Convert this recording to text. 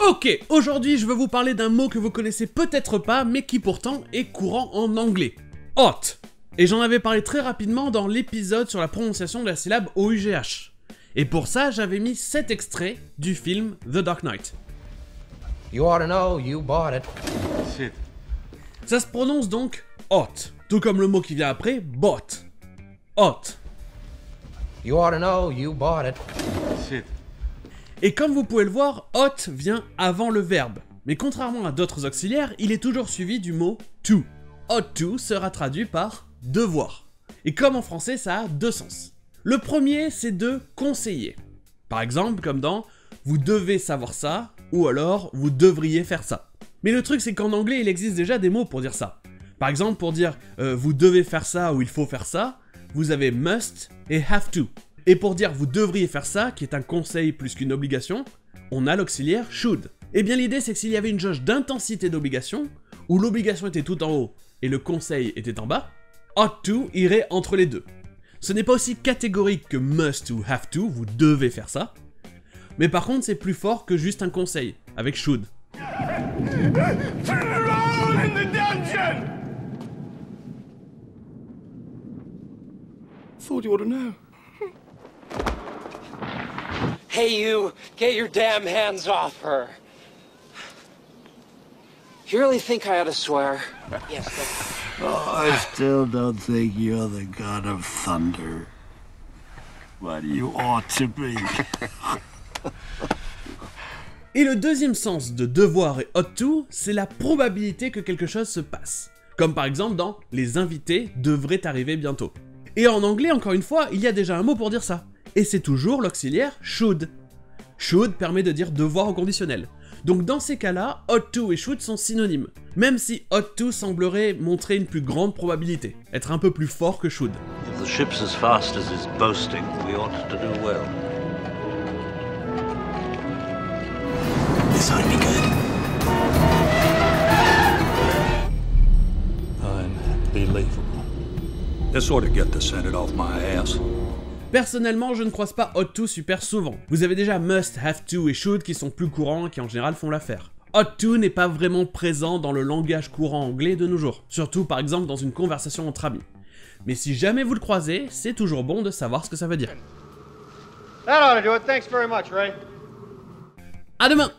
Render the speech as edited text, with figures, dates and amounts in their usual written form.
Ok, aujourd'hui je veux vous parler d'un mot que vous connaissez peut-être pas, mais qui pourtant est courant en anglais. Hot. Et j'en avais parlé très rapidement dans l'épisode sur la prononciation de la syllabe OUGH. Et pour ça, j'avais mis 7 extraits du film The Dark Knight. You ought to know, you bought it. Shit. Ça se prononce donc hot, tout comme le mot qui vient après, bot. Hot. You ought to know, you bought it. Shit. Et comme vous pouvez le voir, hot vient avant le verbe. Mais contrairement à d'autres auxiliaires, il est toujours suivi du mot to. Ought to sera traduit par devoir. Et comme en français, ça a deux sens. Le premier, c'est de conseiller. Par exemple, comme dans vous devez savoir ça, ou alors vous devriez faire ça. Mais le truc, c'est qu'en anglais, il existe déjà des mots pour dire ça. Par exemple, pour dire vous devez faire ça ou il faut faire ça, vous avez must et have to. Et pour dire vous devriez faire ça, qui est un conseil plus qu'une obligation, on a l'auxiliaire should. Et bien l'idée, c'est que s'il y avait une jauge d'intensité d'obligation, où l'obligation était tout en haut et le conseil était en bas, ought to irait entre les deux. Ce n'est pas aussi catégorique que must ou have to, vous devez faire ça, mais par contre c'est plus fort que juste un conseil, avec should. Turn around in the dungeon! Thought you ought to know. Hey you, get your damn hands off her. You really think I ought to swear? Yes, Oh, I still don't think you're the god of thunder. But you ought to be. Et le deuxième sens de devoir et ought to, c'est la probabilité que quelque chose se passe. Comme par exemple dans les invités devraient arriver bientôt. Et en anglais, encore une fois, il y a déjà un mot pour dire ça. Et c'est toujours l'auxiliaire should. Should permet de dire devoir au conditionnel. Donc dans ces cas-là, ought to et should sont synonymes. Même si ought to semblerait montrer une plus grande probabilité, être un peu plus fort que should. If the ship's as fast as it's boasting, we ought to do well. This ought to be good. Unbelievable. This ought to get the Senate off my ass. Personnellement, je ne croise pas ought to super souvent. Vous avez déjà must, have to et should qui sont plus courants et qui en général font l'affaire. Ought to n'est pas vraiment présent dans le langage courant anglais de nos jours, surtout par exemple dans une conversation entre amis. Mais si jamais vous le croisez, c'est toujours bon de savoir ce que ça veut dire. That ought to do it. Thanks very much, Ray. À demain!